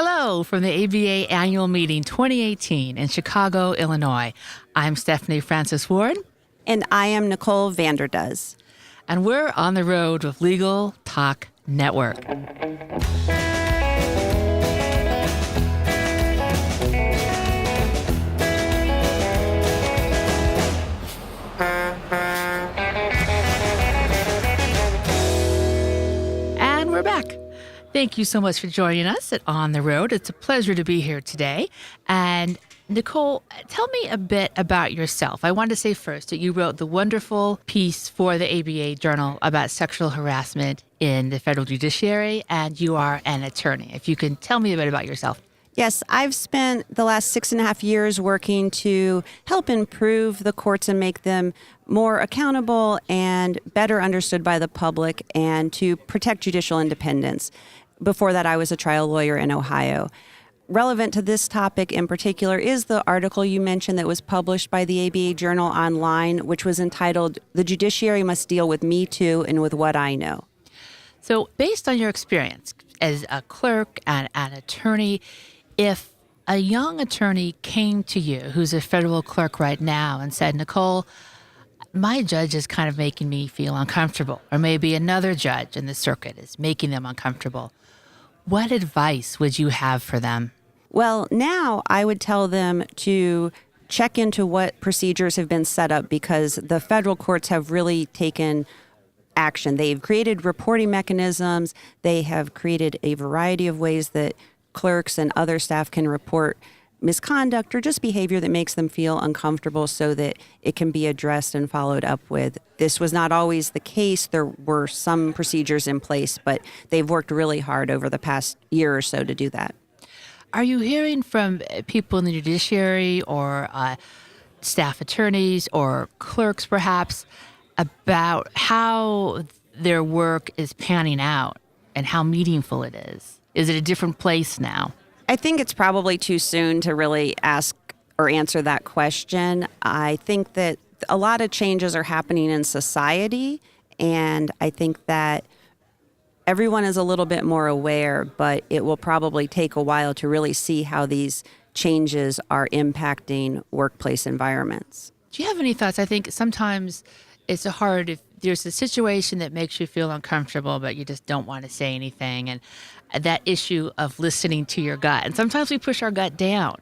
Hello from the ABA Annual Meeting 2018 in Chicago, Illinois. I'm Stephanie Francis Ward. And I am Nicole VanderDoes. And we're on the road with Legal Talk Network. And we're back. Thank you so much for joining us at On the Road. It's a pleasure to be here today. And Nicole, tell me a bit about yourself. I wanted to say first that you wrote the wonderful piece for the ABA Journal about sexual harassment in the federal judiciary, and you are an attorney. If you can tell me a bit about yourself. Yes, I've spent the last 6.5 years working to help improve the courts and make them more accountable and better understood by the public and to protect judicial independence. Before that, I was a trial lawyer in Ohio. Relevant to this topic in particular is the article you mentioned that was published by the ABA Journal online, which was entitled, "The Judiciary Must Deal with Me Too and with What I Know." So based on your experience as a clerk and an attorney, if a young attorney came to you who's a federal clerk right now and said, Nicole, my judge is kind of making me feel uncomfortable, or maybe another judge in the circuit is making them uncomfortable, what advice would you have for them? Well, now I would tell them to check into what procedures have been set up because the federal courts have really taken action. They've created reporting mechanisms. They have created a variety of ways that clerks and other staff can report misconduct or just behavior that makes them feel uncomfortable so that it can be addressed and followed up with. This was not always the case. There were some procedures in place, but they've worked really hard over the past year or so to do that. Are you hearing from people in the judiciary or staff attorneys or clerks perhaps about how their work is panning out and how meaningful it is? Is it a different place now? I think it's probably too soon to really ask or answer that question. I think that a lot of changes are happening in society, and I think that everyone is a little bit more aware, but it will probably take a while to really see how these changes are impacting workplace environments. Do you have any thoughts? I think sometimes it's hard if there's a situation that makes you feel uncomfortable, but you just don't want to say anything. And that issue of listening to your gut. And sometimes we push our gut down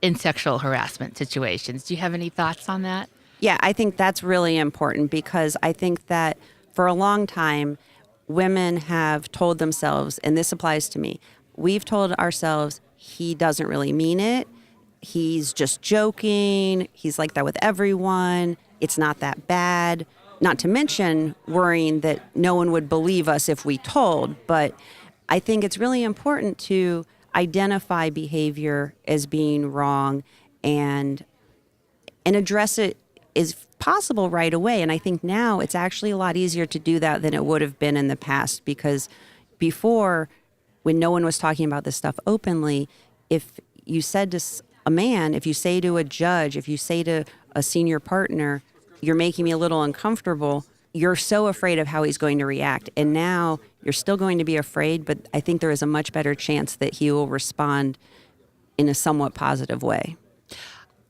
in sexual harassment situations. Do you have any thoughts on that? Yeah, I think that's really important because I think that for a long time, women have told themselves, and this applies to me, we've told ourselves, he doesn't really mean it. He's just joking. He's like that with everyone. It's not that bad. Not to mention worrying that no one would believe us if we told. But I think it's really important to identify behavior as being wrong and address it as possible right away. And I think now it's actually a lot easier to do that than it would have been in the past, because before, when no one was talking about this stuff openly, if you said to a man, if you say to a judge, if you say to a senior partner, you're making me a little uncomfortable, you're so afraid of how he's going to react. And now you're still going to be afraid, but I think there is a much better chance that he will respond in a somewhat positive way.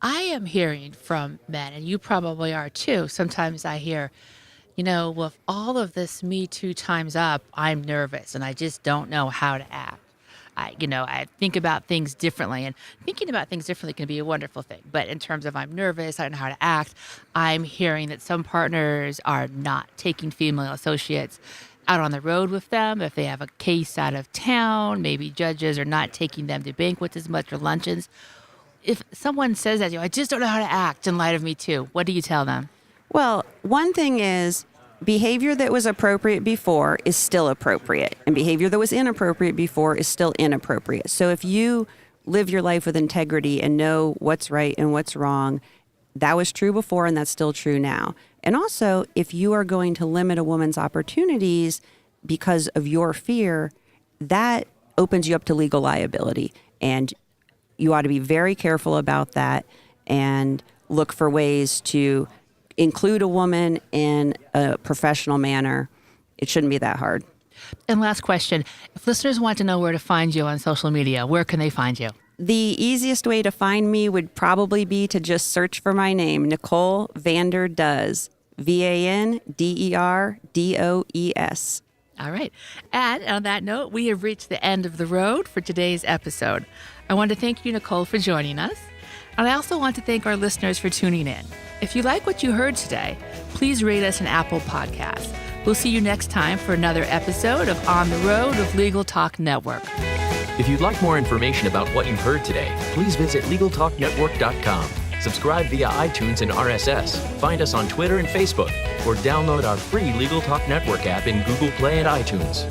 I am hearing from men, and you probably are too. Sometimes I hear, with all of this Me Too times up, I'm nervous and I just don't know how to act. I think about things differently, and thinking about things differently can be a wonderful thing. But in terms of I'm nervous, I don't know how to act, I'm hearing that some partners are not taking female associates out on the road with them. If they have a case out of town, maybe judges are not taking them to banquets as much or luncheons. If someone says that to you, I just don't know how to act in light of Me Too, what do you tell them? Well, one thing is behavior that was appropriate before is still appropriate, and behavior that was inappropriate before is still inappropriate. So if you live your life with integrity and know what's right and what's wrong, that was true before and that's still true now. And also, if you are going to limit a woman's opportunities because of your fear, that opens you up to legal liability. And you ought to be very careful about that and look for ways to include a woman in a professional manner. It shouldn't be that hard. And last question, if listeners want to know where to find you on social media, where can they find you? The easiest way to find me would probably be to just search for my name, Nicole VanderDoes, VanderDoes. All right. And on that note, we have reached the end of the road for today's episode. I want to thank you, Nicole, for joining us. And I also want to thank our listeners for tuning in. If you like what you heard today, please rate us an Apple Podcast. We'll see you next time for another episode of On the Road of Legal Talk Network. If you'd like more information about what you've heard today, please visit LegalTalkNetwork.com. Subscribe via iTunes and RSS. Find us on Twitter and Facebook, or download our free Legal Talk Network app in Google Play and iTunes.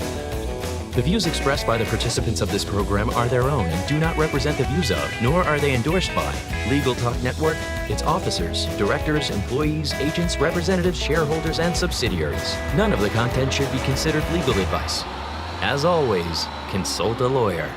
The views expressed by the participants of this program are their own and do not represent the views of, nor are they endorsed by, Legal Talk Network, its officers, directors, employees, agents, representatives, shareholders, and subsidiaries. None of the content should be considered legal advice. As always, consult a lawyer.